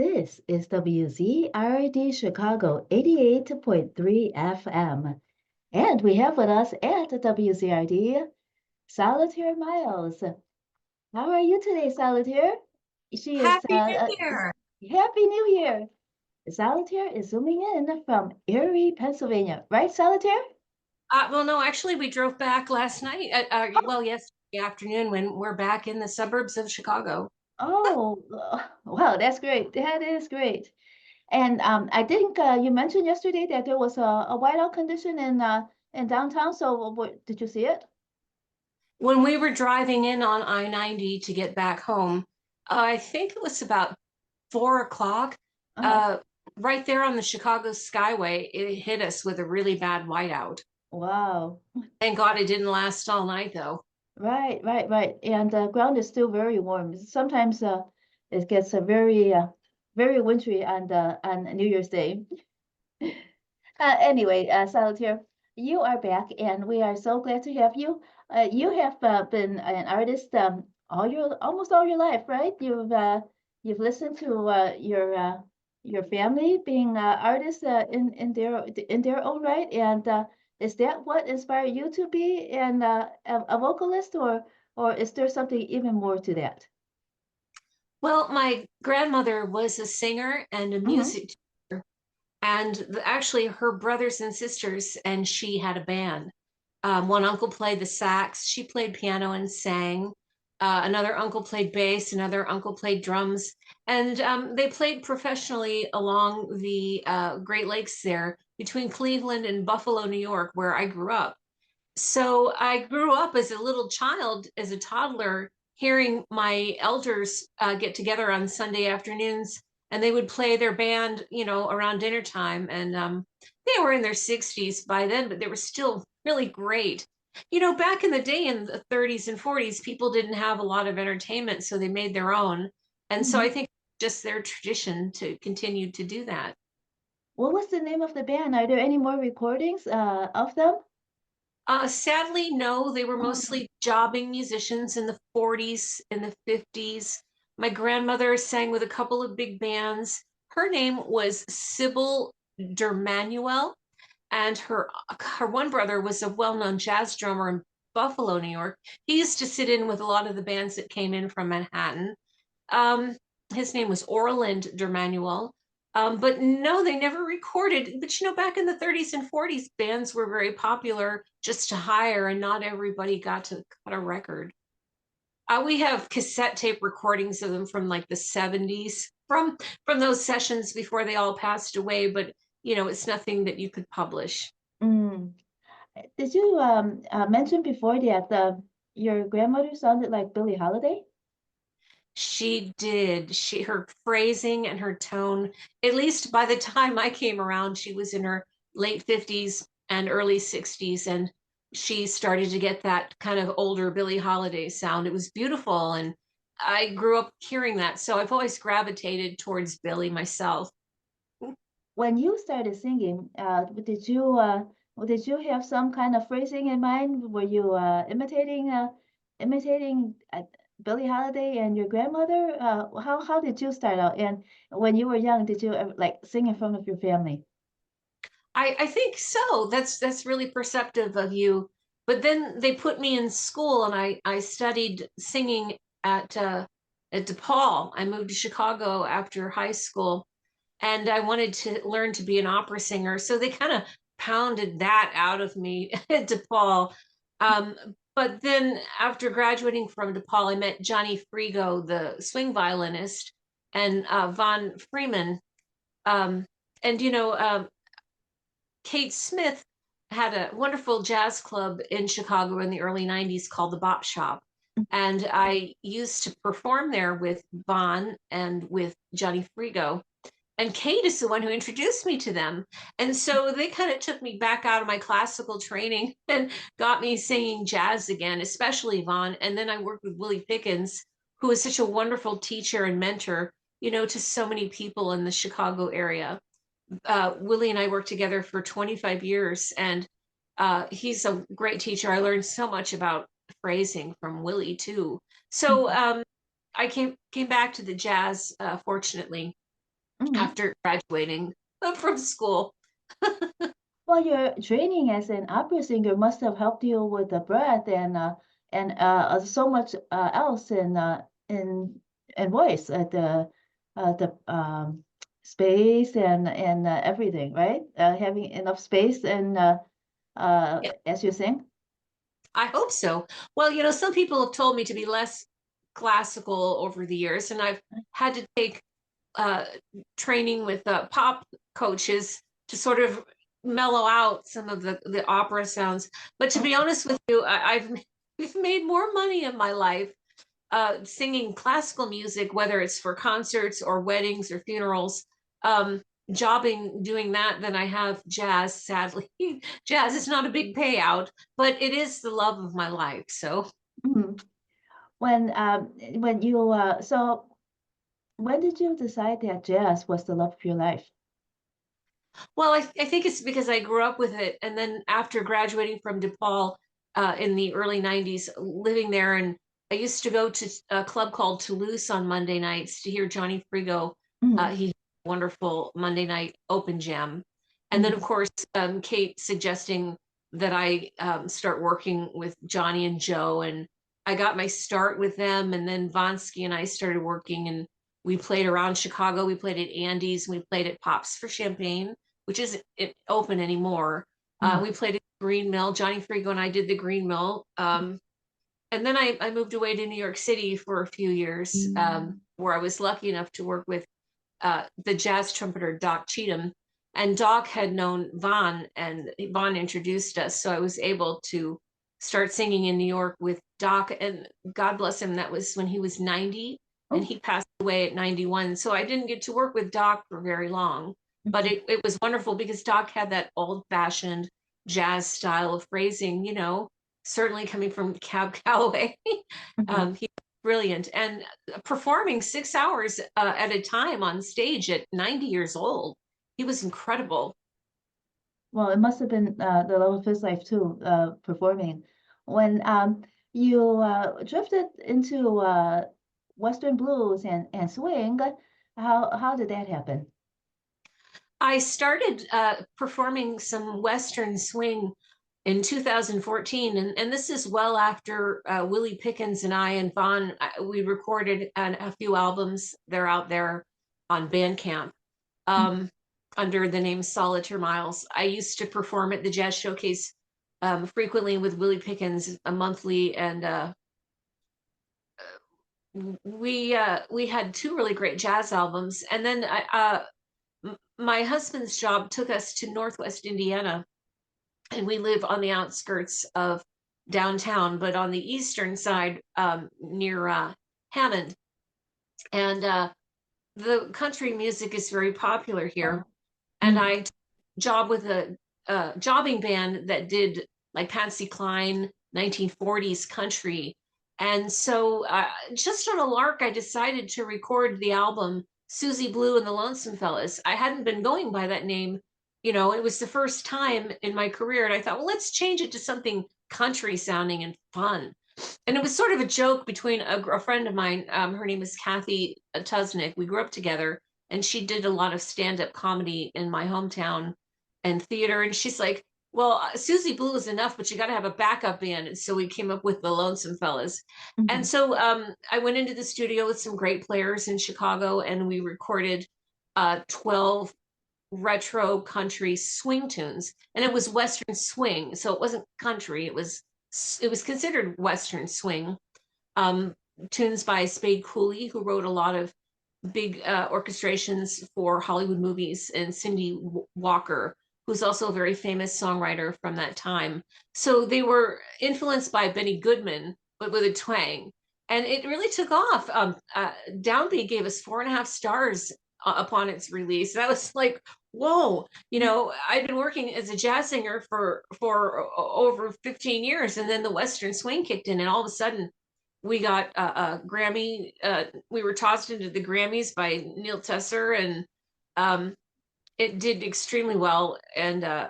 This is WZRD Chicago 88.3 FM. And we have with us at WZRD Solitaire Miles. How are you today, Solitaire? She is Happy New Year. Happy New Year. Solitaire is zooming in from Erie, Pennsylvania. Right, Solitaire? Well, no, actually, we drove back last night. Well, yesterday afternoon when we're back in the suburbs of Chicago. Oh, wow, that's great. That is great. And I think you mentioned yesterday that there was a whiteout condition in downtown. So did you see it? When we were driving in on I-90 to get back home, I think it was about 4 o'clock. Uh-huh. Uh, right there on the Chicago Skyway, it hit us with a really bad whiteout. Wow. Thank God it didn't last all night, though. Right, right, right. And the ground is still very warm. Sometimes it gets very wintry on New Year's Day. Anyway, Solitaire, you are back, and we are so glad to have you. You have been an artist almost all your life, right? You've listened to your family being artists in their own right, and is that what inspired you to be a vocalist, or is there something even more to that? Well, my grandmother was a singer and a Mm-hmm. music teacher, and actually her brothers and sisters and she had a band. One uncle played the sax, she played piano and sang. Another uncle played bass, another uncle played drums, and they played professionally along the Great Lakes there between Cleveland and Buffalo, New York, where I grew up. So I grew up as a little child, as a toddler, hearing my elders get together on Sunday afternoons, and they would play their band, around dinner time. And they were in their 60s by then, but they were still really great. Back in the day in the 30s and 40s, people didn't have a lot of entertainment, so they made their own. And so I Mm-hmm. think just their tradition to continue to do that. What was the name of the band? Are there any more recordings of them? Sadly, no. They were Oh, mostly jobbing musicians in the 40s and the 50s. My grandmother sang with a couple of big bands. Her name was Sybil Dermanuel, and her one brother was a well-known jazz drummer in Buffalo, New York. He used to sit in with a lot of the bands that came in from Manhattan. Um, his name was Orland Dermanuel. But no, they never recorded. But back in the 30s and 40s, bands were very popular just to hire, and not everybody got to cut a record. We have cassette tape recordings of them from like the 70s, from those sessions before they all passed away. But it's nothing that you could publish. mm. Did you mention before that your grandmother sounded like Billie Holiday? She did. Her phrasing and her tone, at least by the time I came around, she was in her late 50s and early 60s, and she started to get that kind of older Billie Holiday sound. It was beautiful, and I grew up hearing that, so I've always gravitated towards Billie myself. When you started singing, did you have some kind of phrasing in mind? Were you imitating Billie Holiday and your grandmother? How did you start out? And when you were young, did you ever, like sing in front of your family? I think so. That's really perceptive of you. But then they put me in school, and I studied singing at DePaul. I moved to Chicago after high school, and I wanted to learn to be an opera singer. So they kind of pounded that out of me at DePaul. Um, but then after graduating from DePaul, I met Johnny Frigo, the swing violinist, and Von Freeman. Um, and Kate Smith had a wonderful jazz club in Chicago in the early 90s called the Bop Shop. And I used to perform there with Vaughn and with Johnny Frigo. And Kate is the one who introduced me to them. And so they kind of took me back out of my classical training and got me singing jazz again, especially Vaughn. And then I worked with Willie Pickens, who is such a wonderful teacher and mentor, to so many people in the Chicago area. Willie and I worked together for 25 years, and he's a great teacher. I learned so much about phrasing from Willie too. So I came back to the jazz, fortunately. Mhm. after graduating from school. Well, your training as an opera singer must have helped you with the breath and so much else in voice, the space and everything, right? Having enough space and as you sing. I hope so. Well, some people have told me to be less classical over the years, and I've had to take uh, training with pop coaches to sort of mellow out some of the opera sounds. But to be honest with you, I've made more money in my life singing classical music, whether it's for concerts or weddings or funerals. Jobbing doing that than I have jazz, sadly. Jazz is not a big payout, but it is the love of my life. So, Mhm. When you so when did you decide that jazz was the love of your life? well, I think it's because I grew up with it. And then after graduating from DePaul in the early 90s, living there, and I used to go to a club called Toulouse on Monday nights to hear Johnny Frigo. Mhm. He had a wonderful Monday night open jam. And then, of Mhm. course, Kate suggesting that I start working with Johnny and Joe. And I got my start with them. And then Vonsky and I started working, and we played around Chicago. We played at Andy's, and we played at Pops for Champagne, which isn't open anymore. Mhm. We played at Green Mill. Johnny Frigo and I did the Green Mill. And then I moved away to New York City for a few years, where I was lucky enough to work with the jazz trumpeter Doc Cheatham. And Doc had known Vaughn, and Vaughn introduced us. So I was able to start singing in New York with Doc. And God bless him, that was when he was 90, and Oh. he passed away at 91. So I didn't get to work with Doc for very long. But Mhm. it was wonderful because Doc had that old fashioned jazz style of phrasing, certainly coming from Cab Calloway. Mhm. He's brilliant. And performing 6 hours at a time on stage at 90 years old. He was incredible. Well, it must have been the love of his life too, performing. When you drifted into Western blues and swing, how did that happen? I started performing some Western swing in 2014, and this is well after Willie Pickens and I and Vaughn, we recorded a few albums. They're out there on Bandcamp um, under the name Solitaire Miles. I used to perform at the Jazz Showcase frequently with Willie Pickens, a monthly, and we had two really great jazz albums. And then my husband's job took us to Northwest Indiana, and we live on the outskirts of downtown, but on the eastern side near Hammond. And the country music is very popular here. And Mhm. I job with a jobbing band that did like Patsy Cline 1940s country. And so just on a lark, I decided to record the album Susie Blue and the Lonesome Fellas. I hadn't been going by that name. It was the first time in my career. And I thought, well, let's change it to something country sounding and fun. And it was sort of a joke between a friend of mine. Her name is Kathy Tusnick. We grew up together, and she did a lot of stand-up comedy in my hometown and theater. And she's like, well, Susie Blue is enough, but you got to have a backup band. And so we came up with the Lonesome Fellas. And Mhm. so I went into the studio with some great players in Chicago, and we recorded 12 retro country swing tunes, and it was Western swing, so it wasn't country. It was considered Western swing. Um, Tunes by Spade Cooley, who wrote a lot of big orchestrations for Hollywood movies, and Cindy Walker, who's also a very famous songwriter from that time. So they were influenced by Benny Goodman, but with a twang. And it really took off. Downbeat gave us 4.5 stars upon its release. And I was like, whoa, I've been working as a jazz singer for over 15 years, and then the Western swing kicked in, and all of a sudden we got a Grammy. We were tossed into the Grammys by Neil Tesser, and um, it did extremely well. And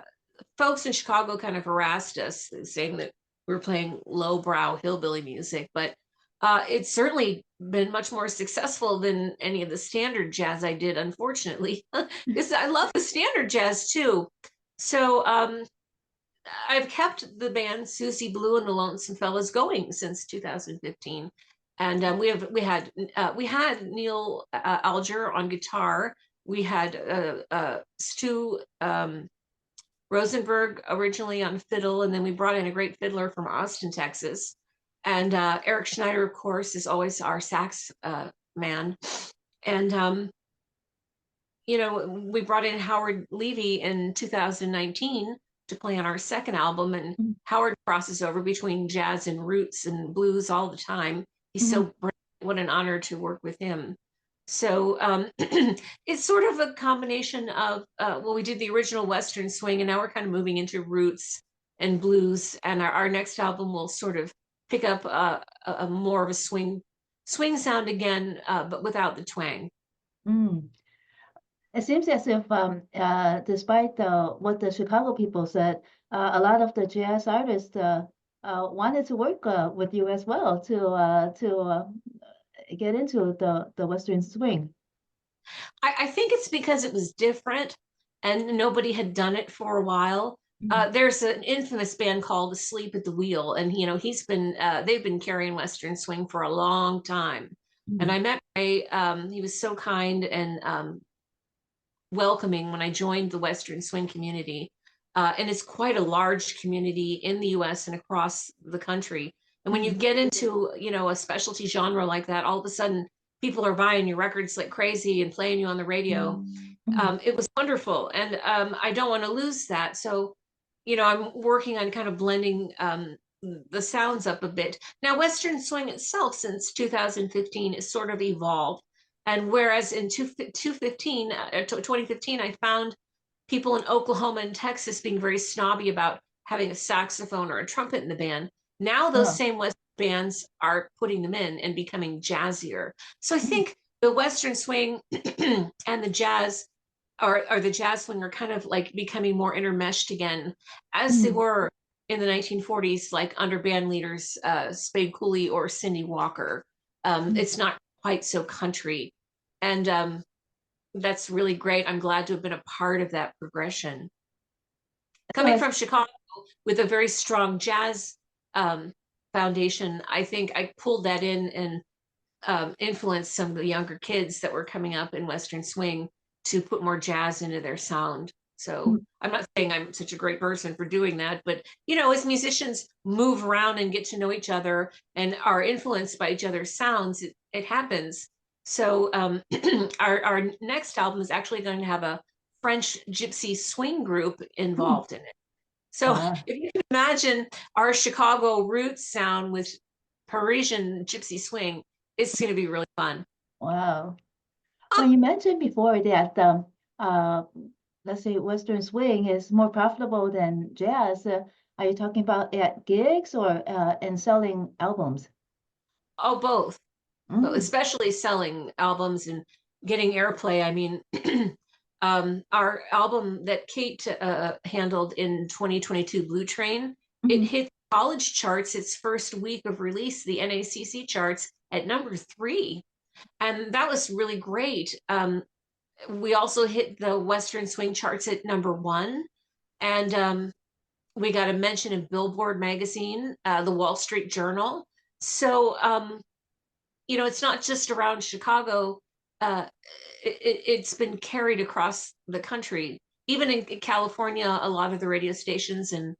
folks in Chicago kind of harassed us, saying that we were playing lowbrow hillbilly music. But It's certainly been much more successful than any of the standard jazz I did, unfortunately, because I love the standard jazz too. So I've kept the band Susie Blue and the Lonesome Fellas going since 2015, and we had Neil Alger on guitar. We had Stu Rosenberg originally on fiddle, and then we brought in a great fiddler from Austin, Texas. And Eric Schneider, of course, is always our sax man. And, we brought in Howard Levy in 2019 to play on our second album. And Howard crosses over between jazz and roots and blues all the time. He's so brilliant. What an honor to work with him. So it's sort of a combination of, we did the original Western swing, and now we're kind of moving into roots and blues. And our next album will sort of pick up a more of a swing sound again, but without the twang. It seems as if, despite what the Chicago people said, a lot of the jazz artists wanted to work with you as well to get into the Western swing. I think it's because it was different and nobody had done it for a while. There's an infamous band called Asleep at the Wheel, and they've been carrying Western swing for a long time. And I met Ray. He was so kind and welcoming when I joined the Western swing community. And it's quite a large community in the US and across the country. And when you get into, a specialty genre like that, all of a sudden people are buying your records like crazy and playing you on the radio. It was wonderful. And I don't want to lose that. So, I'm working on kind of blending the sounds up a bit. Now, Western swing itself since 2015 is sort of evolved. And whereas in 2015, I found people in Oklahoma and Texas being very snobby about having a saxophone or a trumpet in the band, now those same Western bands are putting them in and becoming jazzier. So I think the Western swing and the jazz or the jazz swing are kind of like becoming more intermeshed again, as they were in the 1940s, like under band leaders Spade Cooley or Cindy Walker. It's not quite so country. And that's really great. I'm glad to have been a part of that progression. Coming from Chicago with a very strong jazz foundation, I think I pulled that in and influenced some of the younger kids that were coming up in Western swing to put more jazz into their sound. So I'm not saying I'm such a great person for doing that, but as musicians move around and get to know each other and are influenced by each other's sounds, it happens. So our next album is actually going to have a French gypsy swing group involved in it. So if you can imagine our Chicago roots sound with Parisian gypsy swing, it's going to be really fun. Wow. Well, you mentioned before that, let's say Western swing is more profitable than jazz. Are you talking about at gigs or in selling albums? Oh, both. But especially selling albums and getting airplay. I mean, our album that Kate handled in 2022, Blue Train, it hit college charts its first week of release, the NACC charts, at number 3. And that was really great. We also hit the Western swing charts at number 1. And we got a mention in Billboard magazine, the Wall Street Journal. So, it's not just around Chicago. It's been carried across the country. Even in California, a lot of the radio stations and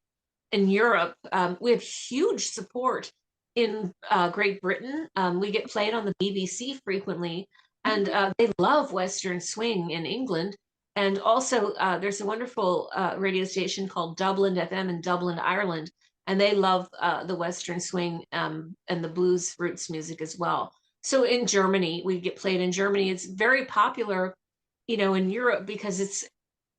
in Europe, we have huge support in Great Britain. We get played on the BBC frequently, and they love Western swing in England. And also, there's a wonderful radio station called Dublin FM in Dublin, Ireland, and they love the Western swing and the blues roots music as well. So in Germany, we get played in Germany. It's very popular, in Europe because it's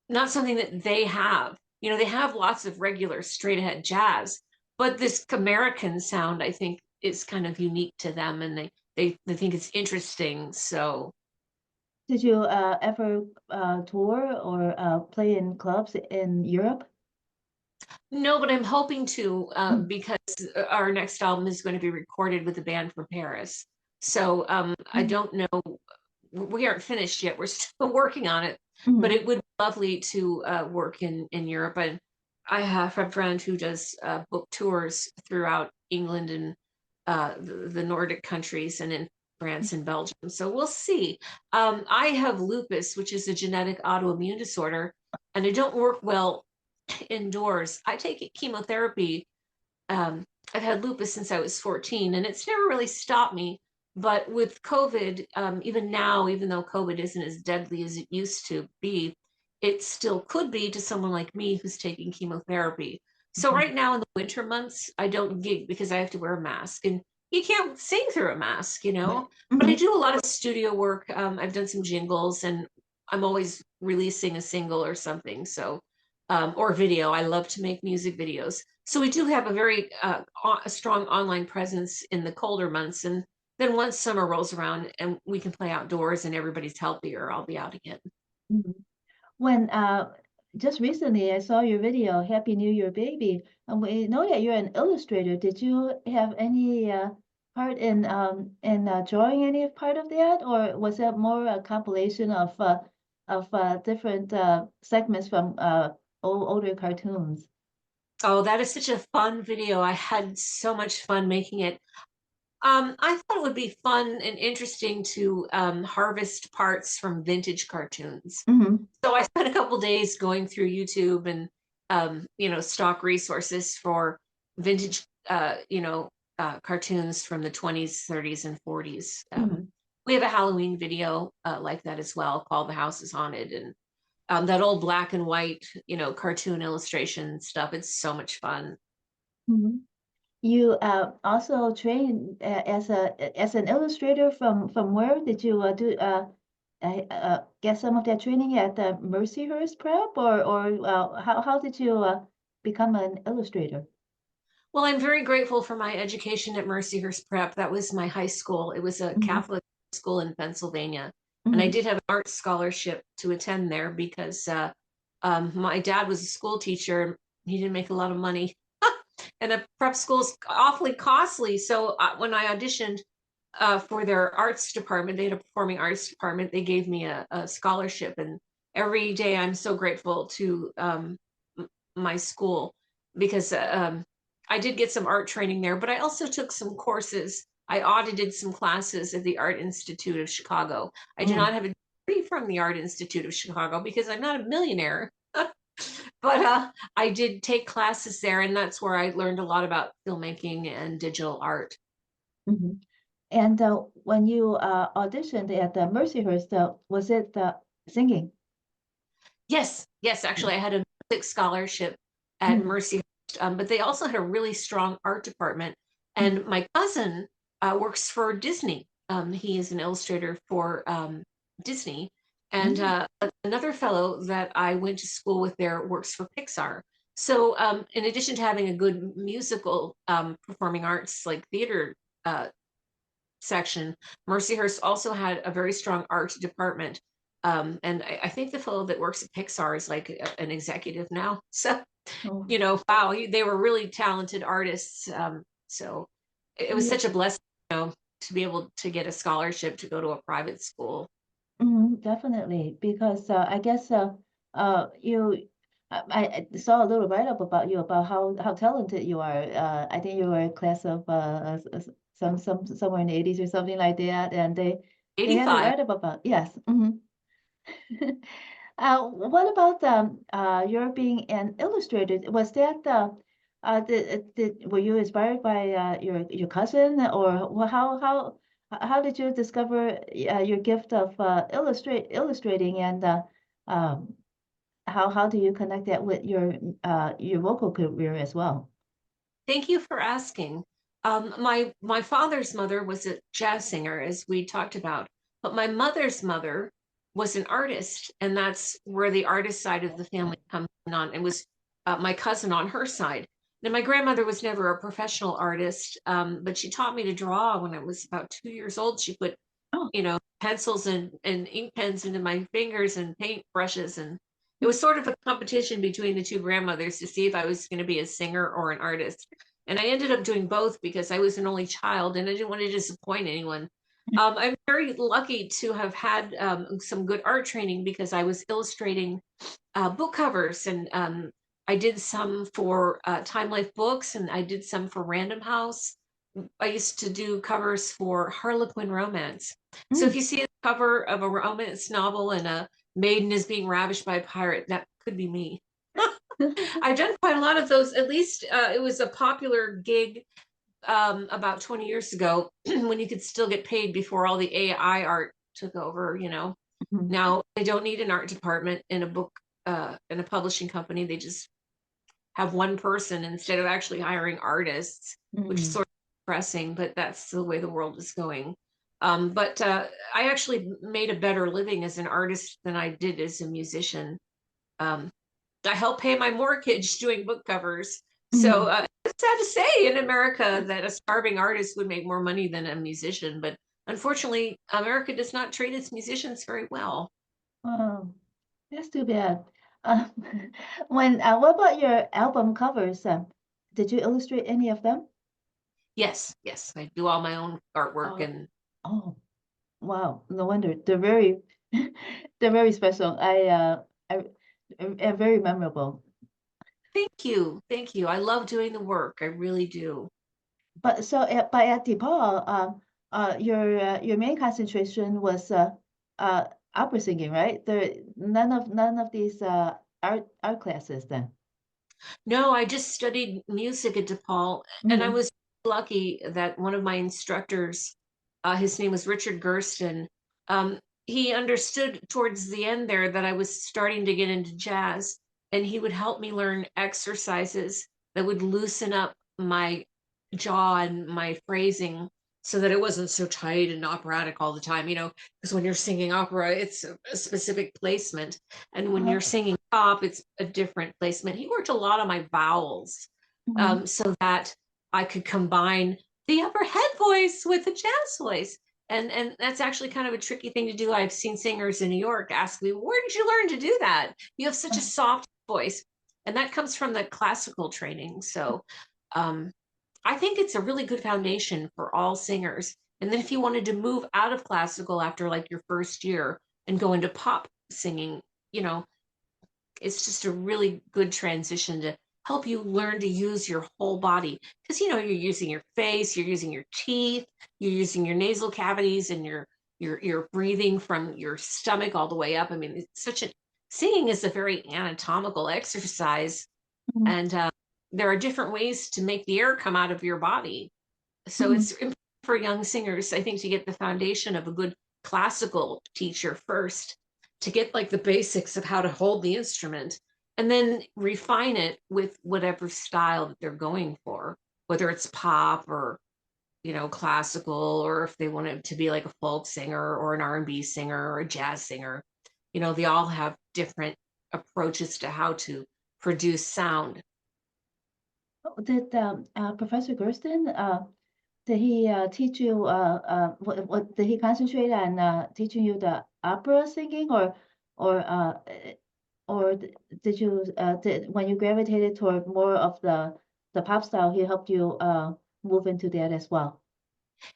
not something that they have. They have lots of regular straight ahead jazz, but this American sound, I think, is kind of unique to them, and they think it's interesting. So did you ever tour or play in clubs in Europe? No, but I'm hoping to Mm, because our next album is going to be recorded with a band from Paris. So I mm, don't know. We aren't finished yet. We're still working on it, but mm, it would be lovely to work in Europe. And I have a friend who does book tours throughout England and the Nordic countries and in mm, France and Belgium. So we'll see. I have lupus, which is a genetic autoimmune disorder, and I don't work well indoors. I take chemotherapy. Um, I've had lupus since I was 14, and it's never really stopped me. But with COVID, even now, even though COVID isn't as deadly as it used to be, it still could be to someone like me who's taking chemotherapy. So mhm. right now in the winter months, I don't gig because I have to wear a mask, and you can't sing through a mask, you Right. know. But I Mhm, do a lot of studio work. I've done some jingles, and I'm always releasing a single or something. So or video. I love to make music videos. So we do have a very a strong online presence in the colder months. And then once summer rolls around and we can play outdoors and everybody's healthier, I'll be out again. mhm. When just recently I saw your video, Happy New Year, baby. And we know that you're an illustrator. Did you have any part in drawing any part of that, or was that more a compilation of different segments from older cartoons? Oh, that is such a fun video. I had so much fun making it. I thought it would be fun and interesting to harvest parts from vintage cartoons. Mm-hmm. So I spent a couple days going through YouTube and stock resources for vintage cartoons from the 20s, 30s, and 40s. Mm-hmm. We have a Halloween video like that as well called The House is Haunted, and that old black and white cartoon illustration stuff. It's so much fun. Mm-hmm. You also train as an illustrator from where did you do get some of that training at the Mercyhurst Prep, or how did you become an illustrator? Well, I'm very grateful for my education at Mercyhurst Prep. That was my high school. It was a Hmm. Catholic school in Pennsylvania. And I Hmm. did have an art scholarship to attend there because my dad was a school teacher. He didn't make a lot of money. And a prep school is awfully costly. So when I auditioned for their arts department, they had a performing arts department, they gave me a scholarship. And every day I'm so grateful to my school because I did get some art training there, but I also took some courses. I audited some classes at the Art Institute of Chicago. I do Mm. not have a degree from the Art Institute of Chicago because I'm not a millionaire. But I did take classes there, and that's where I learned a lot about filmmaking and digital art. Hmm. And when you auditioned at the Mercyhurst, was it singing? Yes, yes, actually, I had a music scholarship at Mm-hmm. Mercyhurst, but they also had a really strong art department. Mm-hmm. And my cousin works for Disney. He is an illustrator for Disney. And another fellow that I went to school with there works for Pixar. So, in addition to having a good musical performing arts like theater section, Mercyhurst also had a very strong art department. And I think the fellow that works at Pixar is like an executive now. So, Oh, wow, they were really talented artists. So it was yeah. such a blessing, to be able to get a scholarship to go to a private school. Mhm, definitely, because I guess you I saw a little write-up about you about how talented you are. I think you were a class of somewhere in the 80s or something like that, and they had a 85. write-up about yes. Hmm. What about your being an illustrator? Was that were you inspired by your cousin, or how did you discover your gift of illustrating, and um, how do you connect that with your vocal career as well? Thank you for asking. My father's mother was a jazz singer, as we talked about, but my mother's mother was an artist, and that's where the artist side of the family comes on. And was my cousin on her side. Now, my grandmother was never a professional artist, but she taught me to draw when I was about 2 years old. She put, Oh. pencils and ink pens into my fingers and paint brushes, and It was sort of a competition between the two grandmothers to see if I was going to be a singer or an artist. And I ended up doing both because I was an only child and I didn't want to disappoint anyone. I'm very lucky to have had some good art training because I was illustrating book covers, and I did some for Time Life Books, and I did some for Random House. I used to do covers for Harlequin romance. So if Mm. you see a cover of a romance novel and a maiden is being ravished by a pirate, that could be me. I've done quite a lot of those. At least it was a popular gig about 20 years ago when you could still get paid before all the AI art took over, you know. Mhm. Now they don't need an art department in a book in a publishing company. They just have one person instead of actually hiring artists, which is Mm. sort of depressing, but that's the way the world is going. But I actually made a better living as an artist than I did as a musician. Um, I helped pay my mortgage doing book covers. So Mm. it's sad to say in America that a starving artist would make more money than a musician, but unfortunately, America does not treat its musicians very well. Oh, that's too bad. Um, what about your album covers? Did you illustrate any of them? Yes, yes, I do all my own artwork, Oh, and oh, wow. No wonder. They're very, they're very special. Very memorable. thank you, thank you. I love doing the work. I really do. But so at DePaul, your main concentration was uh, opera singing, right? There none of these art classes then. No, I just studied music at DePaul, and I Mm. was lucky that one of my instructors, his name was Richard Gersten, um, he understood towards the end there that I was starting to get into jazz, and he would help me learn exercises that would loosen up my jaw and my phrasing so that it wasn't so tight and operatic all the time, you know, because when you're singing opera, it's a specific placement. And when Uh-huh. you're singing pop, it's a different placement. He worked a lot on my vowels Mhm. so that I could combine the upper head voice with the jazz voice. And that's actually kind of a tricky thing to do. I've seen singers in New York ask me, where did you learn to do that? You have such a soft voice. And that comes from the classical training. So um, I think it's a really good foundation for all singers. And then if you wanted to move out of classical after like your first year and go into pop singing, you know, it's just a really good transition to help you learn to use your whole body. Because you know, you're using your face, you're using your teeth, you're using your nasal cavities, and you're breathing from your stomach all the way up. I mean, it's such a singing is a very anatomical exercise, Mhm. and there are different ways to make the air come out of your body. So Mhm. it's important for young singers, I think, to get the foundation of a good classical teacher first, to get like the basics of how to hold the instrument, and then refine it with whatever style that they're going for, whether it's pop or, you know, classical, or if they want it to be like a folk singer or an R&B singer or a jazz singer. You know, they all have different approaches to how to produce sound. Did Professor Gersten did he teach you what did he concentrate on teaching you the opera singing or did you did when you gravitated toward more of the pop style he helped you move into that as well?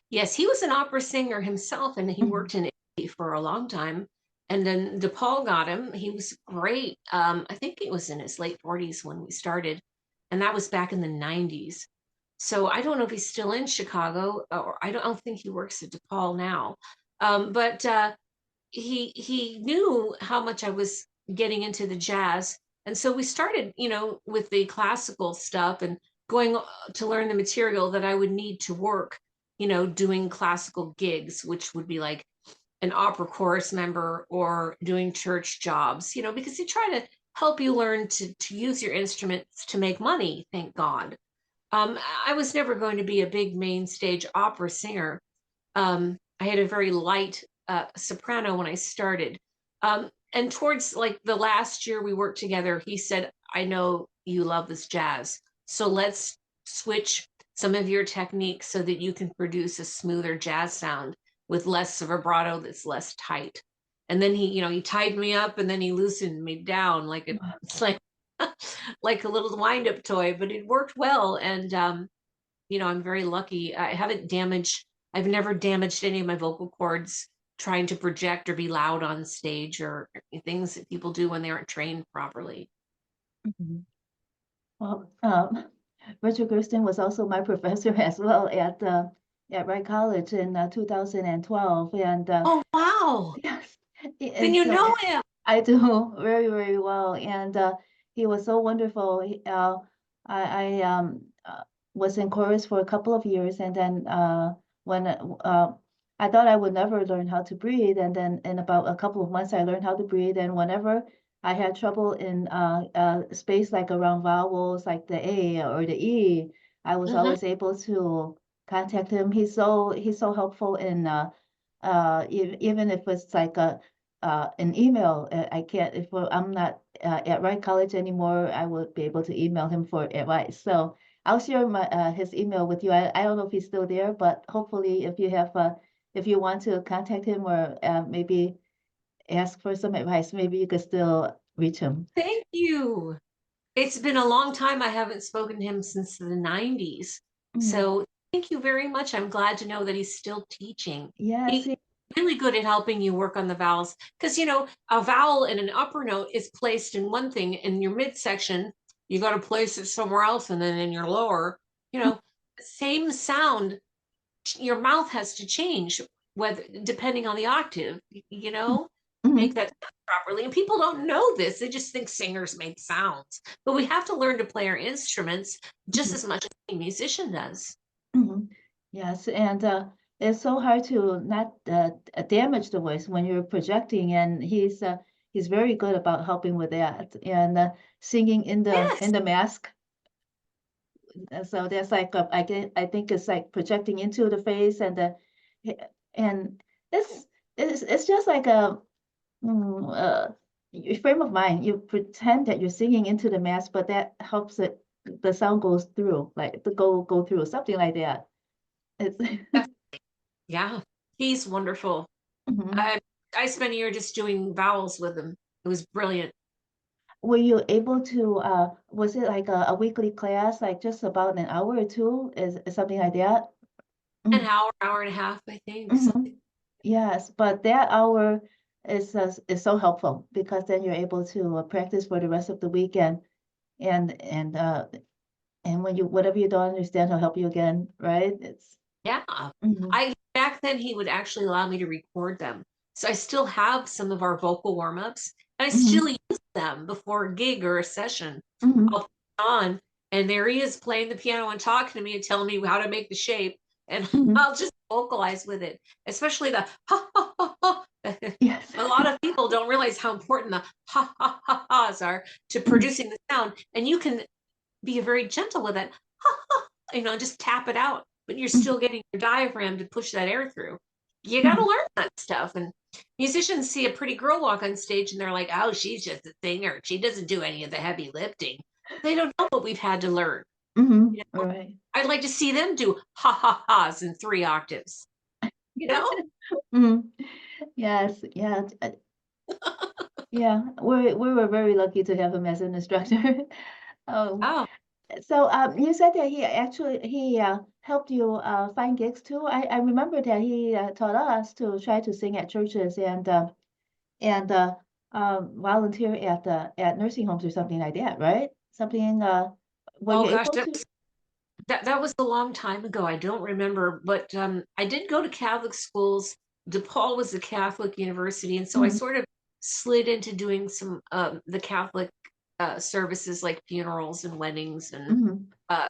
Yes, he was an opera singer himself, and he Mhm. worked in Italy for a long time. And then DePaul got him. He was great. I think he was in his late 40s when we started, and that was back in the 90s. So I don't know if he's still in Chicago, or I don't think he works at DePaul now. But he knew how much I was getting into the jazz, and so we started, you know, with the classical stuff and going to learn the material that I would need to work, you know, doing classical gigs, which would be like an opera chorus member or doing church jobs, you know, because they try to help you learn to use your instruments to make money, thank God. I was never going to be a big main stage opera singer. I had a very light soprano when I started. And towards like the last year we worked together, he said, I know you love this jazz. So let's switch some of your techniques so that you can produce a smoother jazz sound with less vibrato that's less tight. And then he tied me up and then he loosened me down it's like like a little wind-up toy, but it worked well. And I'm very lucky. I've never damaged any of my vocal cords trying to project or be loud on stage or things that people do when they aren't trained properly. Mhm. Well, Richard Gersten was also my professor as well at Wright College in 2012, and Oh, wow. yes, Then and you so know him. I do very, very well, and he was so wonderful. I was in chorus for a couple of years, and then when I thought I would never learn how to breathe, and then in about a couple of months I learned how to breathe, and whenever I had trouble in space like around vowels like the A or the E, I was Hmm. always able to contact him. He's so helpful in even if it's like an email. I can't if I'm not at Wright College anymore, I would be able to email him for advice. So I'll share my his email with you. I don't know if he's still there, but hopefully if you want to contact him or maybe ask for some advice, maybe you could still reach him. Thank you. It's been a long time. I haven't spoken to him since the 90s. Mm. So thank you very much. I'm glad to know that he's still teaching. Yes. He's really good at helping you work on the vowels because, a vowel in an upper note is placed in one thing. In your midsection, you got to place it somewhere else. And then in your lower, same sound, your mouth has to change whether depending on the octave, make Mhm. that properly. And people don't know this. They just think singers make sounds. But we have to learn to play our instruments just Mhm. as much as a musician does. Mhm. Yes, and it's so hard to not damage the voice when you're projecting, and he's very good about helping with that and singing in Yes. the mask. So that's like I think it's like projecting into the face and it's it's just like a mm, uh, frame of mind. You pretend that you're singing into the mask, but that helps the sound goes through, like the go through, something like that. It's Yeah. He's wonderful. Mhm. I spent a year just doing vowels with him. It was brilliant. Were you able to, was it like a weekly class, like just about an hour or two? Is something like that? An Mm, hour and a half, I think. mhm. Yes, but that hour is so helpful because then you're able to practice for the rest of the weekend and and when you whatever you don't understand, he'll help you again, right? It's Yeah. mhm, I back then he would actually allow me to record them. So I still have some of our vocal warm-ups. I mhm, still use them before a gig or a session. mhm, I'll put it on and there he is playing the piano and talking to me and telling me how to make the shape. And mhm. I'll just vocalize with it, especially the ha ha ha ha. Yes. A lot of people don't realize how important the ha ha ha ha's are to Mhm, producing the sound. And you can be very gentle with it. Just tap it out, but you're mhm, still getting your diaphragm to push that air through. You got to mhm, learn that stuff. And musicians see a pretty girl walk on stage and they're like, oh, she's just a singer. She doesn't do any of the heavy lifting. They don't know what we've had to learn. mhm. You All know, right. I'd like to see them do ha ha ha's in 3 octaves, you know? Mhm. Yes, yeah. Yeah, we were very lucky to have him as an instructor. Um, Oh, so you said that he helped you find gigs too. I remember that he taught us to try to sing at churches and volunteer at nursing homes or something like that, right? Something were oh you gosh, able to? that was a long time ago. I don't remember, but I did go to Catholic schools. DePaul was a Catholic university, and so I Mhm, sort of slid into doing some the Catholic services like funerals and weddings and mhm, uh,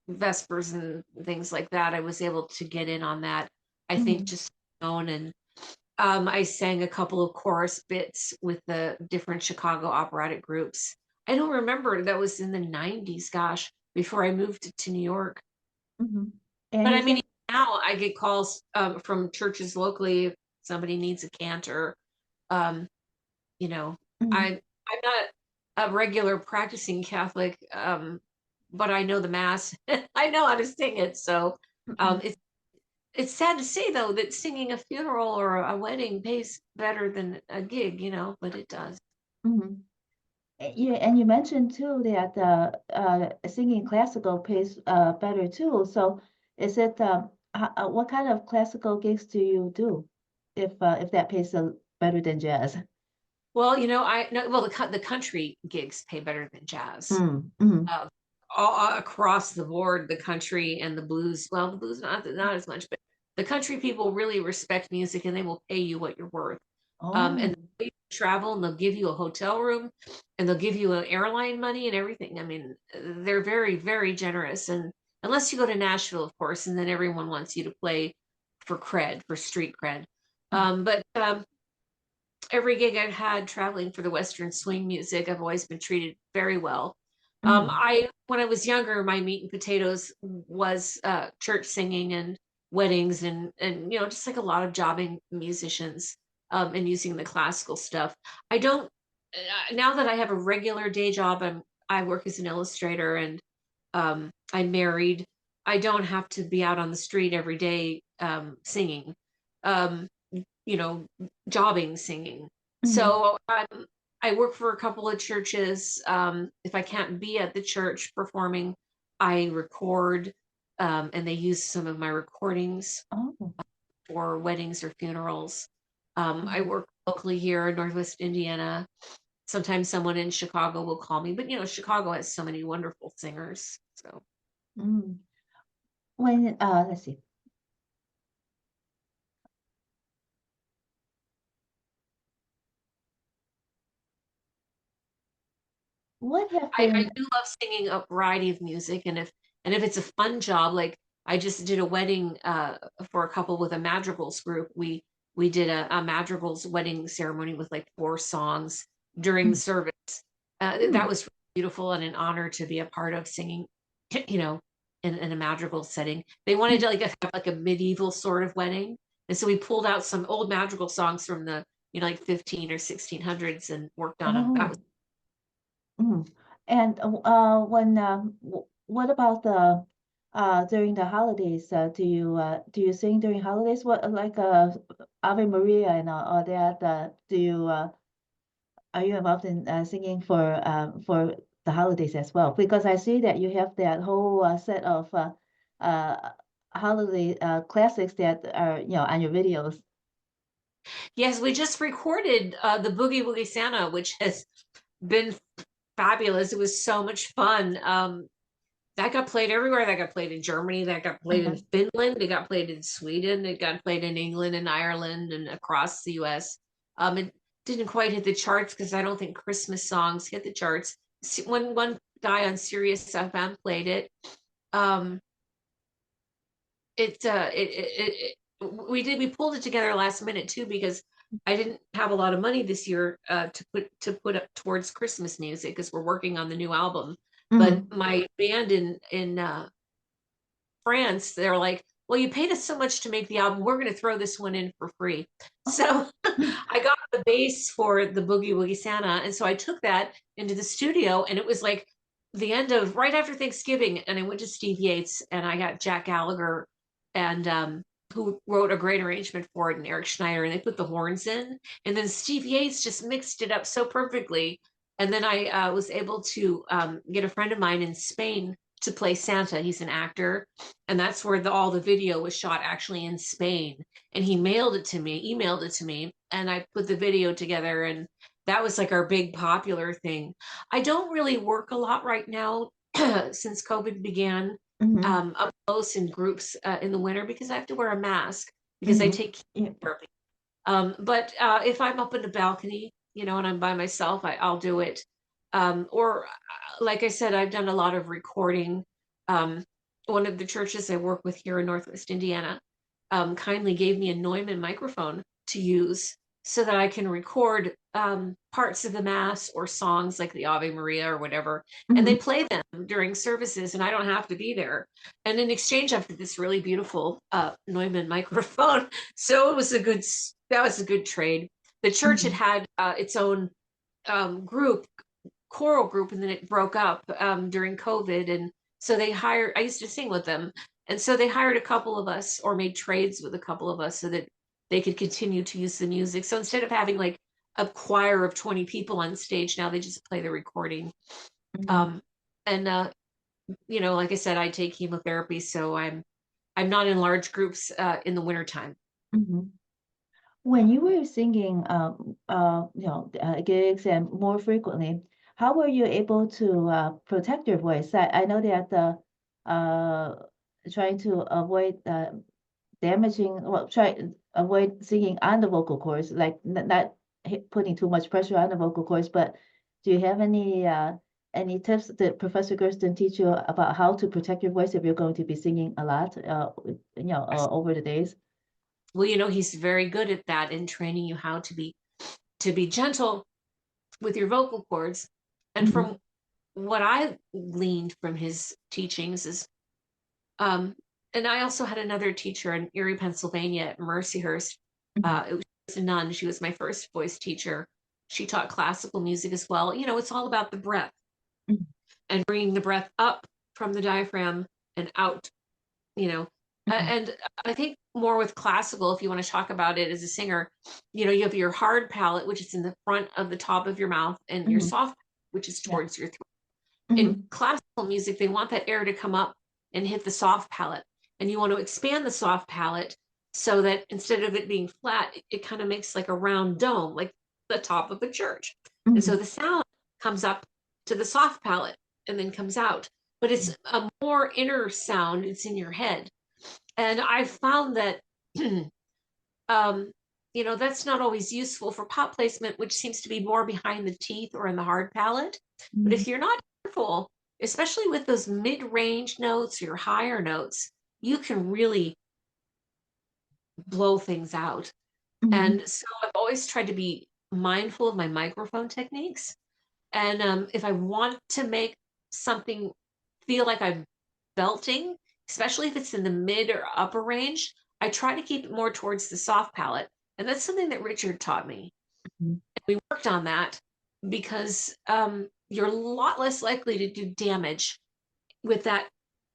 vespers and things like that. I was able to get in on that. I think mhm, just known and I sang a couple of chorus bits with the different Chicago operatic groups. I don't remember, that was in the 90s, gosh, before I moved to New York. mhm. And But you I mean, said, now I get calls from churches locally if somebody needs a cantor. Um, you know, mhm, I'm not a regular practicing Catholic, but I know the mass. I know how to sing it, so mhm, it's it's sad to say though that singing a funeral or a wedding pays better than a gig, but it does. Mhm. Yeah, and you mentioned too that singing classical pays better too. So is it what kind of classical gigs do you do if that pays better than jazz? Well, I know, well, the country gigs pay better than jazz. Mm, mm, Uh, all across the board, the country and the blues. Well, the blues not as much, but the country people really respect music and they will pay you what you're worth. And oh, they'll pay you to travel and they'll give you a hotel room and they'll give you an airline money and everything. I mean, they're very, very generous. And unless you go to Nashville, of course, and then everyone wants you to play for cred, for street cred. But every gig I've had traveling for the Western swing music, I've always been treated very well. mm, When I was younger, my meat and potatoes was church singing and weddings and just like a lot of jobbing musicians and using the classical stuff. I don't now that I have a regular day job. I work as an illustrator and I'm married. I don't have to be out on the street every day singing. Um, you know, jobbing singing. mm. So I work for a couple of churches. If I can't be at the church performing, I record, and they use some of my recordings Oh, for weddings or funerals. I mm, work locally here in Northwest Indiana. Sometimes someone in Chicago will call me, but Chicago has so many wonderful singers. So mm. When let's see, what have I been do love singing a variety of music, and if it's a fun job, like I just did a wedding for a couple with a madrigals group. We did a madrigals wedding ceremony with like 4 songs during the mm, service. That mm, was beautiful and an honor to be a part of singing, you know, in a madrigal setting. They wanted mm. to like have like a medieval sort of wedding, and so we pulled out some old madrigal songs from the like 15 or 1600s and worked on them. That was Oh. Mm. And when what about the during the holidays? Do you sing during holidays? What like Ave Maria and all that? Do you are you involved in singing for the holidays as well? Because I see that you have that whole set of uh holiday classics that are on your videos. Yes, we just recorded the Boogie Woogie Santa, which has been fabulous. It was so much fun. That got played everywhere. That got played in Germany. That got played in Uh-huh. Finland. It got played in Sweden. It got played in England and Ireland and across the US. It didn't quite hit the charts because I don't think Christmas songs hit the charts. One guy on Sirius FM played it. Um, we pulled it together last minute too because I didn't have a lot of money this year to put up towards Christmas music because we're working on the new album. But Mm-hmm. my band in France, they're like, well, you paid us so much to make the album, we're going to throw this one in for free. Oh. So I got the bass for the Boogie Woogie Santa, and so I took that into the studio, and it was like the end of right after Thanksgiving, and I went to Steve Yates, and I got Jack Gallagher, and who wrote a great arrangement for it, and Eric Schneider, and they put the horns in, and then Steve Yates just mixed it up so perfectly, and then I was able to get a friend of mine in Spain to play Santa. He's an actor, and that's where all the video was shot actually in Spain. And he emailed it to me, and I put the video together, and that was like our big popular thing. I don't really work a lot right now since COVID began Mm-hmm. up close in groups in the winter because I have to wear a mask because I Mm-hmm. take Yeah. care of it. But if I'm up in the balcony, and I'm by myself, I'll do it. Or, like I said, I've done a lot of recording. Um, One of the churches I work with here in Northwest Indiana kindly gave me a Neumann microphone to use so that I can record parts of the Mass or songs like the Ave Maria or whatever. And they Mm-hmm. play them during services, and I don't have to be there. And in exchange, I've got this really beautiful Neumann microphone. So that was a good trade. The church had Mm-hmm. had its own choral group, and then it broke up during COVID. And so I used to sing with them. And so they hired a couple of us or made trades with a couple of us so that they could continue to use the music. So instead of having like a choir of 20 people on stage, now they just play the recording. Mhm. And you know, like I said, I take chemotherapy, so I'm not in large groups in the wintertime. Mhm. When you were singing, gigs and more frequently, how were you able to protect your voice? I know that trying to avoid damaging, well, try avoid singing on the vocal cords, like not putting too much pressure on the vocal cords. But do you have any tips that Professor Gersten teach you about how to protect your voice if you're going to be singing a lot, over the days? Well, you know, he's very good at that in training you how to be gentle with your vocal cords. And Mhm. from what I gleaned from his teachings is, um, and I also had another teacher in Erie, Pennsylvania at Mercyhurst. Mhm. It was a nun. She was my first voice teacher. She taught classical music as well. You know, it's all about the breath Mhm. and bringing the breath up from the diaphragm and out, you know. Mhm. And I think more with classical, if you want to talk about it as a singer, you know, you have your hard palate, which is in the front of the top of your mouth, and your Mhm. soft, which is Yeah. towards your throat. In Mhm. classical music, they want that air to come up and hit the soft palate. And you want to expand the soft palate so that instead of it being flat, it kind of makes like a round dome, like the top of a church. And so Mhm. the sound comes up to the soft palate and then comes out. But it's a more inner sound, it's in your head. And I found that, um, you know, that's not always useful for pop placement, which seems to be more behind the teeth or in the hard palate. But Mhm. if you're not careful, especially with those mid-range notes or higher notes, you can really blow things out. Mhm. And so I've always tried to be mindful of my microphone techniques. And if I want to make something feel like I'm belting, especially if it's in the mid or upper range, I try to keep it more towards the soft palate. And that's something that Richard taught me. Mhm. And we worked on that because you're a lot less likely to do damage with that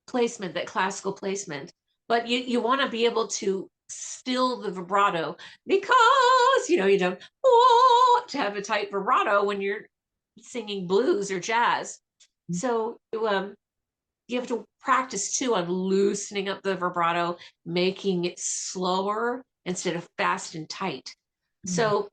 placement, that classical placement. But you want to be able to still the vibrato because, you know, you don't want to have a tight vibrato when you're singing blues or jazz. So you have to practice too on loosening up the vibrato, making it slower instead of fast and tight. Mhm. So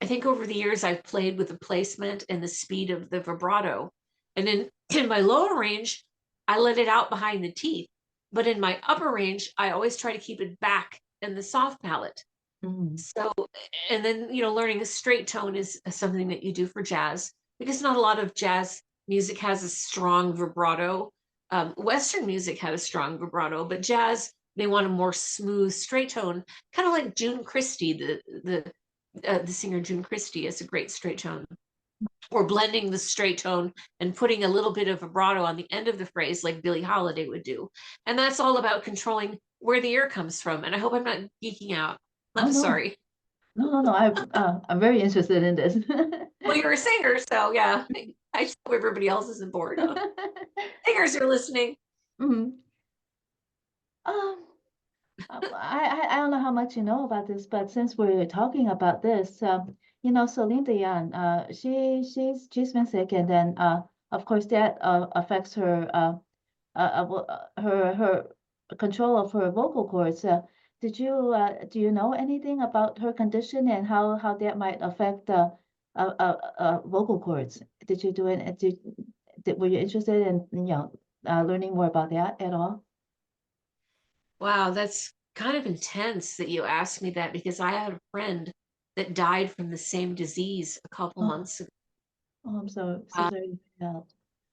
I think over the years I've played with the placement and the speed of the vibrato. And then in my lower range, I let it out behind the teeth. But in my upper range, I always try to keep it back in the soft palate. Mhm. So, and then, you know, learning a straight tone is something that you do for jazz because not a lot of jazz music has a strong vibrato. Western music had a strong vibrato, but jazz, they want a more smooth straight tone, kind of like June Christie, the singer June Christie has a great straight tone. Or blending the straight tone and putting a little bit of vibrato on the end of the phrase, like Billie Holiday would do. And that's all about controlling where the air comes from. And I hope I'm not geeking out. Oh I'm no, sorry. no. I'm very interested in this. Well, you're a singer, so yeah. I just hope everybody else isn't bored. Singers are listening. Mhm. Um, I don't know how much you know about this, but since we're talking about this, Celine Dion, she's been sick, and then of course that affects her her control of her vocal cords. Do you know anything about her condition and how that might affect vocal cords? Did you do it? Were you interested in learning more about that at all? Wow, that's kind of intense that you asked me that because I had a friend that died from the same disease a couple Oh, months ago. oh, I'm so Uh, sorry to hear that.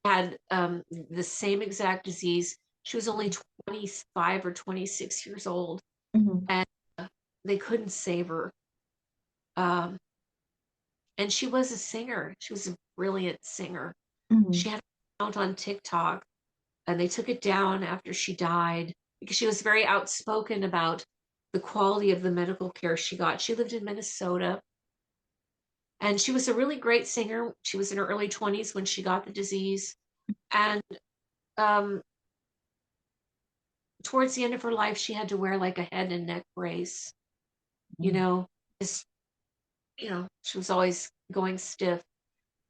had the same exact disease. She was only 25 or 26 years old, Mhm. and they couldn't save her. Um, and she was a singer. She was a brilliant singer. She Mhm. had an account on TikTok, and they took it down after she died because she was very outspoken about the quality of the medical care she got. She lived in Minnesota, and she was a really great singer. She was in her early 20s when she got the disease, and um, towards the end of her life, she had to wear like a head and neck brace, you Mm, know, just, she was always going stiff.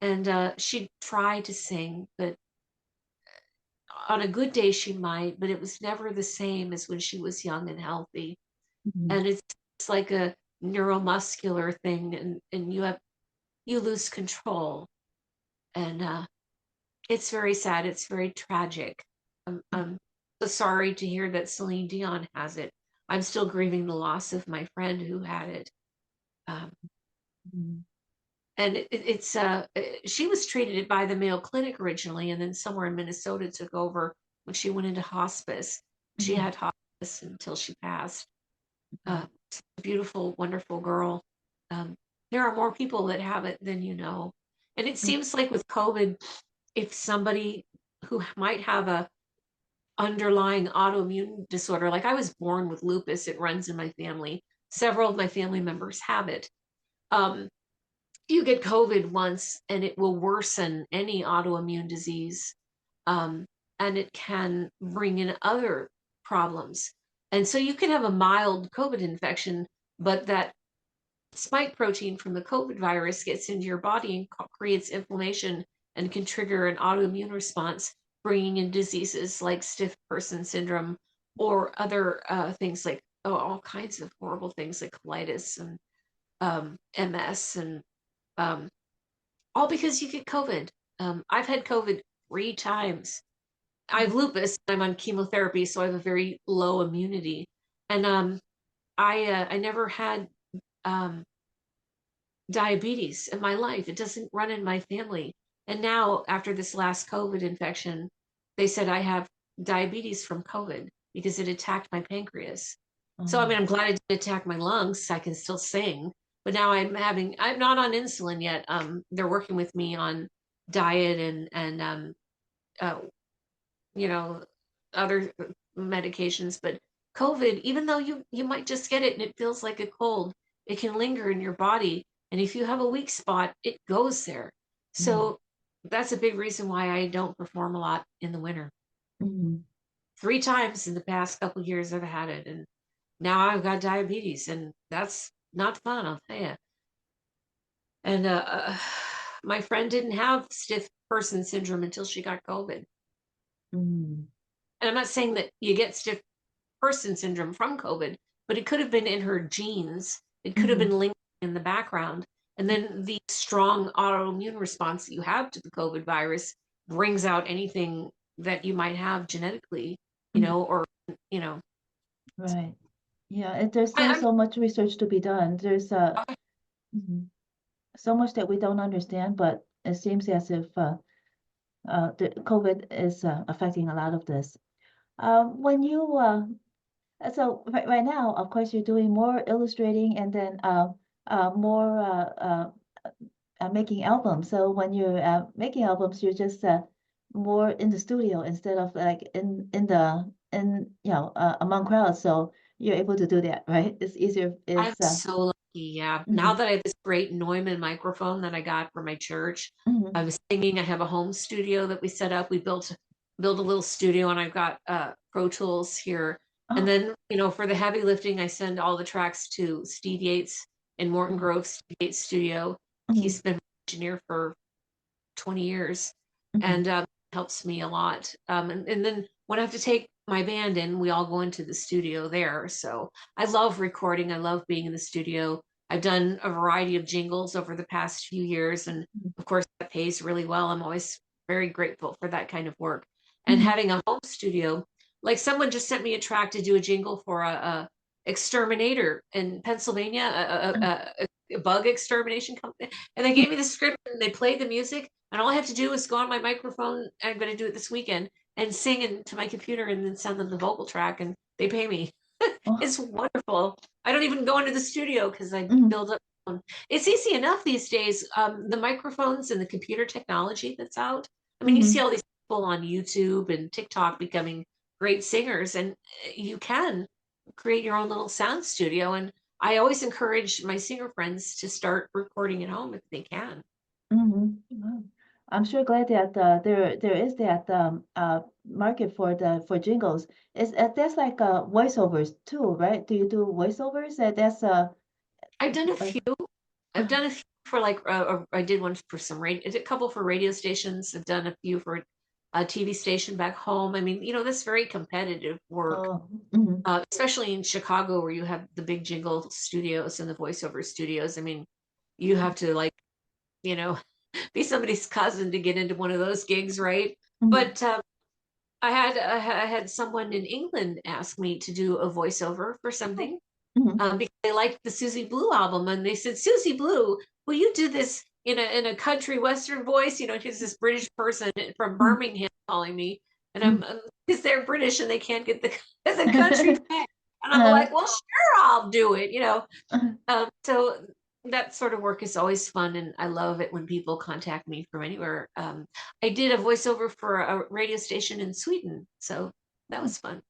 And she'd try to sing, but on a good day she might, but it was never the same as when she was young and healthy. mm, And it's like a neuromuscular thing, and you lose control. And it's very sad. It's very tragic. I'm so sorry to hear that Celine Dion has it. I'm still grieving the loss of my friend who had it. Um, mm, and she was treated by the Mayo Clinic originally, and then somewhere in Minnesota took over when she went into hospice. She mm, had hospice until she passed. mm, She's a beautiful, wonderful girl. Um, there are more people that have it than you know. And it mm, seems like with COVID, if somebody who might have a underlying autoimmune disorder, like I was born with lupus, it runs in my family. Several of my family members have it. Um, you get COVID once and it will worsen any autoimmune disease. Um, and it can bring in other problems. And so you can have a mild COVID infection, but that spike protein from the COVID virus gets into your body and creates inflammation and can trigger an autoimmune response, bringing in diseases like stiff person syndrome or other things like all kinds of horrible things like colitis and MS and um, all because you get COVID. I've had COVID 3 times. I mm, have lupus. I'm on chemotherapy, so I have a very low immunity. And I never had um, diabetes in my life. It doesn't run in my family. And now, after this last COVID infection, they said I have diabetes from COVID because it attacked my pancreas. So, I mm, mean, I'm glad it didn't attack my lungs. I can still sing. But now I'm not on insulin yet. They're working with me on diet and uh, you know, other medications. But COVID, even though you might just get it and it feels like a cold, it can linger in your body. And if you have a weak spot, it goes there. mm, So that's a big reason why I don't perform a lot in the winter. mm, 3 times in the past couple of years I've had it, and now I've got diabetes, and that's not fun, I'll tell you. And my friend didn't have stiff person syndrome until she got COVID. mm, And I'm not saying that you get stiff person syndrome from COVID, but it could have been in her genes. It could have mm, been linked in the background. And then the strong autoimmune response that you have to the COVID virus brings out anything that you might have genetically, mm. or, you know, Right. Yeah, there's I, still I'm so much research to be done. There's mhm, so much that we don't understand, but it seems as if the COVID is affecting a lot of this. When you so right now, of course, you're doing more illustrating and then more making albums. So when you're making albums, you're just more in the studio instead of like in among crowds. So you're able to do that, right? It's easier. I'm It's so lucky. Yeah. Now mhm, that I have this great Neumann microphone that I got for my church, mhm, I was singing. I have a home studio that we set up. We built a little studio, and I've got Pro Tools here. And oh, then, for the heavy lifting, I send all the tracks to Steve Yates in Morton mhm, Grove, Steve Yates Studio. mhm, He's been my engineer for 20 years mhm, and helps me a lot. And then when I have to take my band in, we all go into the studio there. So I love recording. I love being in the studio. I've done a variety of jingles over the past few years. And of course, that pays really well. I'm always very grateful for that kind of work. And mhm, having a home studio, like someone just sent me a track to do a jingle for a exterminator in Pennsylvania, a bug extermination company. And they gave me the script and they played the music. And all I have to do is go on my microphone. I'm going to do it this weekend and sing into my computer and then send them the vocal track and they pay me. oh, It's wonderful. I don't even go into the studio because I mhm, build up. It's easy enough these days. The microphones and the computer technology that's out. I mean, you see mhm, all these people on YouTube and TikTok becoming great singers, and you can create your own little sound studio. And I always encourage my singer friends to start recording at home if they can. mhm. Wow. I'm sure glad that there is that market for jingles. Is that's like voiceovers too, right? Do you do voiceovers? That's I've done a uh, few. I've done a few for like I did one for some radio, a couple for radio stations. I've done a few for a TV station back home. I mean, that's very competitive work, oh, mhm, especially in Chicago where you have the big jingle studios and the voiceover studios. I mean, you have to like, you know, be somebody's cousin to get into one of those gigs, right? mhm, But I had someone in England ask me to do a voiceover for oh, something, mhm, because they liked the Susie Blue album, and they said, Susie Blue, will you do this in a country western voice? Here's this British person from mhm, Birmingham calling me, and mhm. because they're British and they can't get the country tag. And I'm Uh, like, well, sure, I'll do it. uh, So that sort of work is always fun, and I love it when people contact me from anywhere. I did a voiceover for a radio station in Sweden, so that was fun.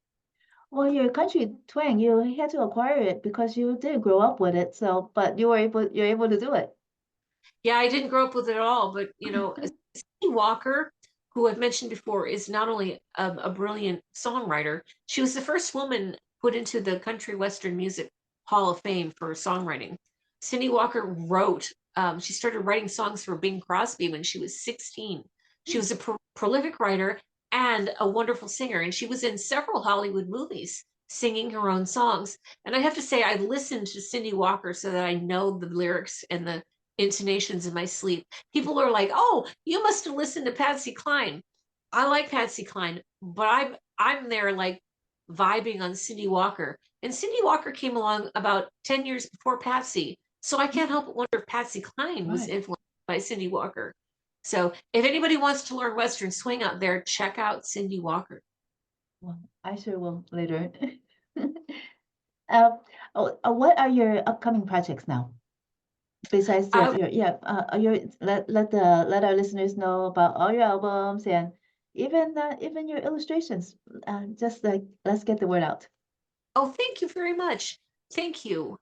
well, your country twang, you had to acquire it because you did grow up with it. So, but you're able to do it. Yeah, I didn't grow up with it at all, but Cindy Walker, who I've mentioned before, is not only a brilliant songwriter, she was the first woman put into the Country Western Music Hall of Fame for songwriting. Cindy Walker she started writing songs for Bing Crosby when she was 16. She was a prolific writer and a wonderful singer, and she was in several Hollywood movies singing her own songs. And I have to say, I listened to Cindy Walker so that I know the lyrics and the intonations in my sleep. People are like, "Oh, you must have listened to Patsy Cline." I like Patsy Cline, but I'm there like vibing on Cindy Walker. And Cindy Walker came along about 10 years before Patsy. So I can't help but wonder if Patsy Cline was Right. influenced by Cindy Walker. So if anybody wants to learn Western swing out there, check out Cindy Walker. Well, I sure will later. Uh, what are your upcoming projects now? Besides Uh, let our listeners know about all your albums and even your illustrations. Just like let's get the word out. oh, thank you very much. Thank you.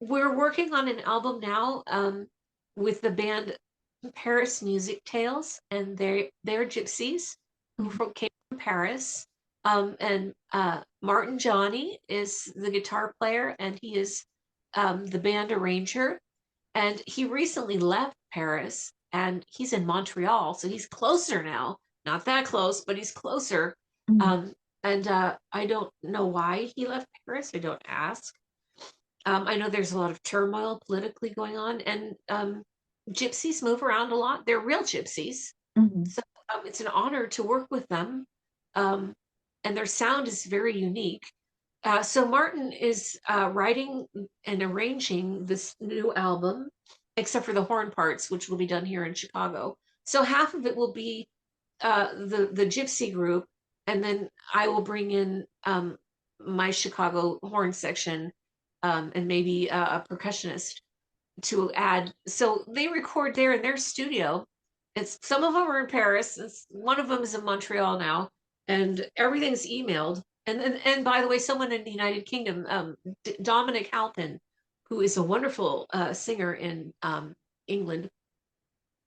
We're working on an album now, with the band Paris Music Tales, and they're gypsies who Mhm, came from Paris. And Martin Johnny is the guitar player, and he is the band arranger. And he recently left Paris, and he's in Montreal, so he's closer now. Not that close, but he's closer. mhm, Um, and I don't know why he left Paris. I don't ask. I know there's a lot of turmoil politically going on, and gypsies move around a lot. They're real gypsies. mhm, So it's an honor to work with them. Um, and their sound is very unique. So Martin is writing and arranging this new album, except for the horn parts, which will be done here in Chicago. So half of it will be the gypsy group, and then I will bring in my Chicago horn section, and maybe a percussionist to add. So they record there in their studio. It's some of them are in Paris. One of them is in Montreal now, and everything's emailed. And by the way, someone in the United Kingdom, Dominic Halpin, who is a wonderful singer in England.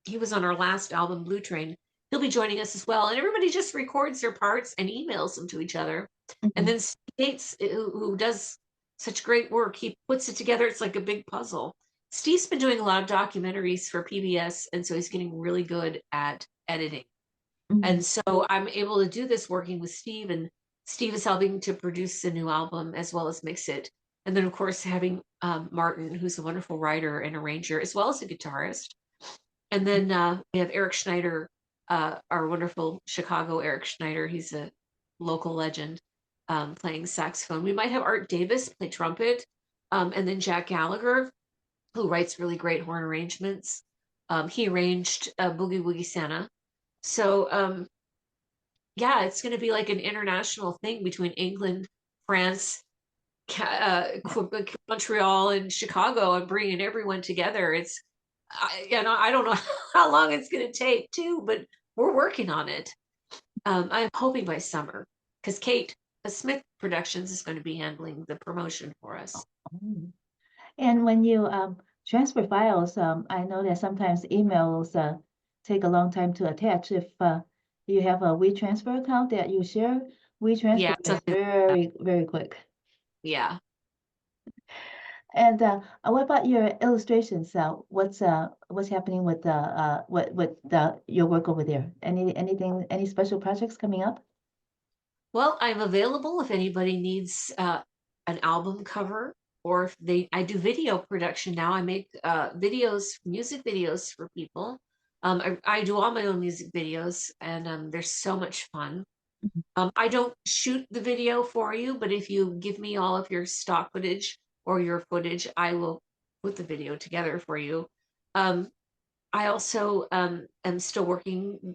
He was on our last album, Blue Train. He'll be joining us as well. And everybody just records their parts and emails them to each other. And mhm, then States, who does such great work, he puts it together. It's like a big puzzle. Steve's been doing a lot of documentaries for PBS, and so he's getting really good at editing. mhm, And so I'm able to do this working with Steve, and Steve is helping to produce the new album as well as mix it. And then, of course, having Martin, who's a wonderful writer and arranger, as well as a guitarist. And then we have Eric Schneider, our wonderful Chicago Eric Schneider. He's a local legend, playing saxophone. We might have Art Davis play trumpet, and then Jack Gallagher, who writes really great horn arrangements. He arranged Boogie Woogie Santa. So yeah, it's going to be like an international thing between England, France, Montreal, and Chicago, and bringing everyone together. I don't know how long it's going to take too, but we're working on it. I'm hoping by summer, because Kate Smith Productions is going to be handling the promotion for us. oh. And when you transfer files, I know that sometimes emails take a long time to attach. If you have a WeTransfer account that you share, WeTransfer Yeah, is very, very quick. yeah. And what about your illustrations? What's happening with your work over there? Any special projects coming up? Well, I'm available if anybody needs an album cover, or if I do video production now. I make videos, music videos for people. I do all my own music videos, and they're so much fun. I don't shoot the video for you, but if you give me all of your stock footage or your footage, I will put the video together for you. I also am still working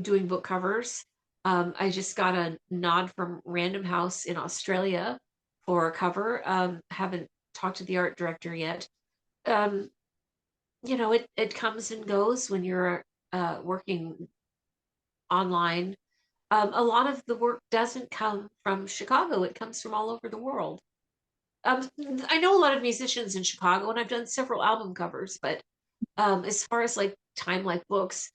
doing book covers. I just got a nod from Random House in Australia for a cover. Haven't talked to the art director yet. Um, it comes and goes when you're working online. A lot of the work doesn't come from Chicago, it comes from all over the world. I know a lot of musicians in Chicago, and I've done several album covers, but as far as like Time Like Books,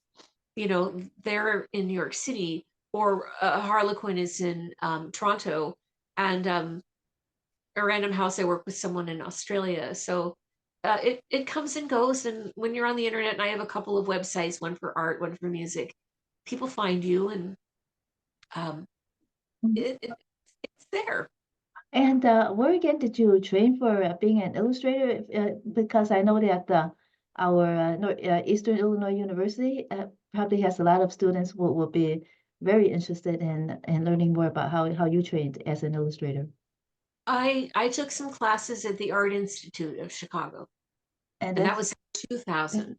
they're in New York City, or Harlequin is in Toronto, and a Random House, I work with someone in Australia. So it comes and goes. And when you're on the internet, and I have a couple of websites, one for art, one for music, people find you, and um, it's there. And where again did you train for being an illustrator? Because I know that our Eastern Illinois University probably has a lot of students who will be very interested in learning more about how you trained as an illustrator. I took some classes at the Art Institute of Chicago, And and that that's was 2000.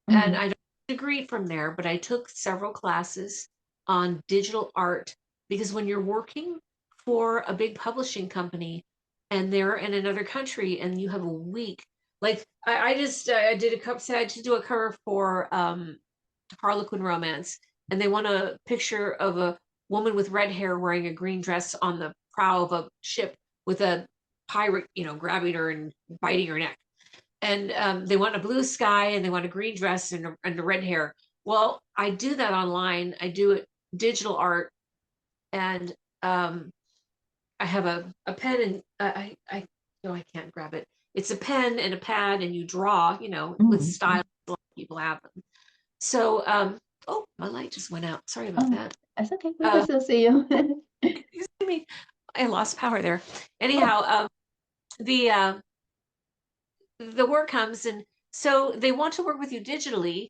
And mhm, I don't degree from there, but I took several classes on digital art, because when you're working for a big publishing company and they're in another country and you have a week, like I just I did a cover, said I had to do a cover for Harlequin Romance, and they want a picture of a woman with red hair wearing a green dress on the prow of a ship with a pirate, grabbing her and biting her neck. And they want a blue sky, and they want a green dress, and a red hair. Well, I do that online. I do it digital art, and I have a pen, and I no, I can't grab it. It's a pen and a pad, and you draw, with mhm. style. A lot of people have them. So, oh, my light just went out. Sorry about Oh, that. that's okay. We can still see you. Excuse me, I lost power there. Oh, Anyhow, the work comes, and so they want to work with you digitally,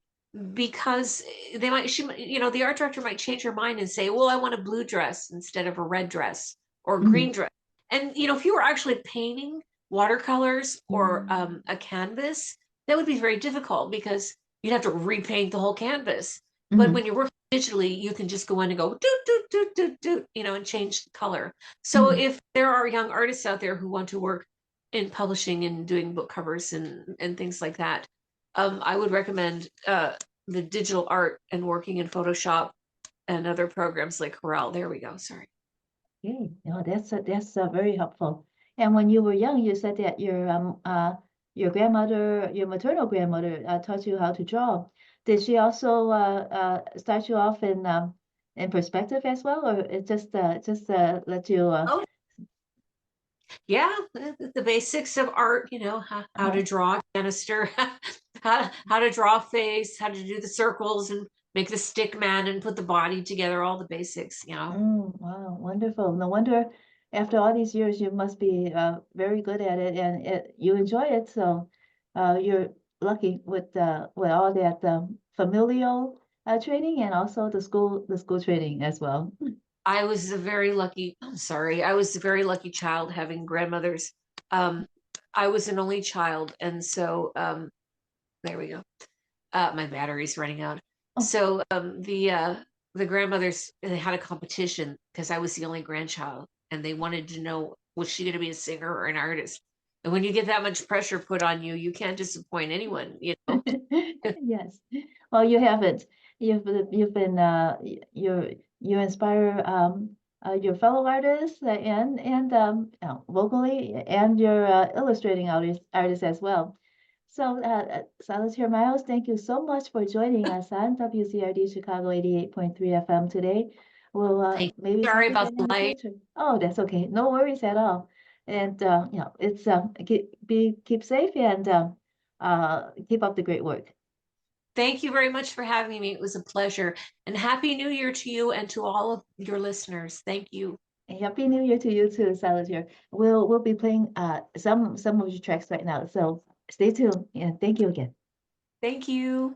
because the art director might change her mind and say, well, I want a blue dress instead of a red dress or a mhm, green dress. And if you were actually painting watercolors or a canvas, that would be very difficult, because you'd have to repaint the whole canvas. But mhm, when you're working digitally, you can just go in and go doot doot doot doot doot, and change the color. So mhm. if there are young artists out there who want to work in publishing and doing book covers and things like that, I would recommend the digital art and working in Photoshop and other programs like Corel. There we go. Sorry. Okay, no, that's very helpful. And when you were young, you said that your grandmother, your maternal grandmother, taught you how to draw. Did she also start you off in perspective as well, or it just let you Oh, yeah, the basics of art, how to draw a canister, how to draw a face, how to do the circles and make the stick man and put the body together, all the basics. Wow, wonderful. No wonder after all these years you must be very good at it and you enjoy it. So you're lucky with all that familial training and also the school training as well. I was a very lucky child having grandmothers. Um, I was an only child, and so there we go. My battery's running out. Oh, So the grandmothers, they had a competition because I was the only grandchild, and they wanted to know, was she going to be a singer or an artist? And when you get that much pressure put on you, you can't disappoint anyone. yes. Well, you haven't. You've been you inspire your fellow artists and vocally and your illustrating artists as well. So, Solitaire Miles, thank you so much for joining us on WZRD Chicago 88.3 FM today. We'll Thank maybe you. Sorry talk about again the in the light. future. Oh, that's okay. No worries at all. And it's keep safe and keep up the great work. Thank you very much for having me. It was a pleasure. And Happy New Year to you and to all of your listeners. Thank you. And Happy New Year to you too, Solitaire. We'll be playing some of your tracks right now. So stay tuned and thank you again. Thank you.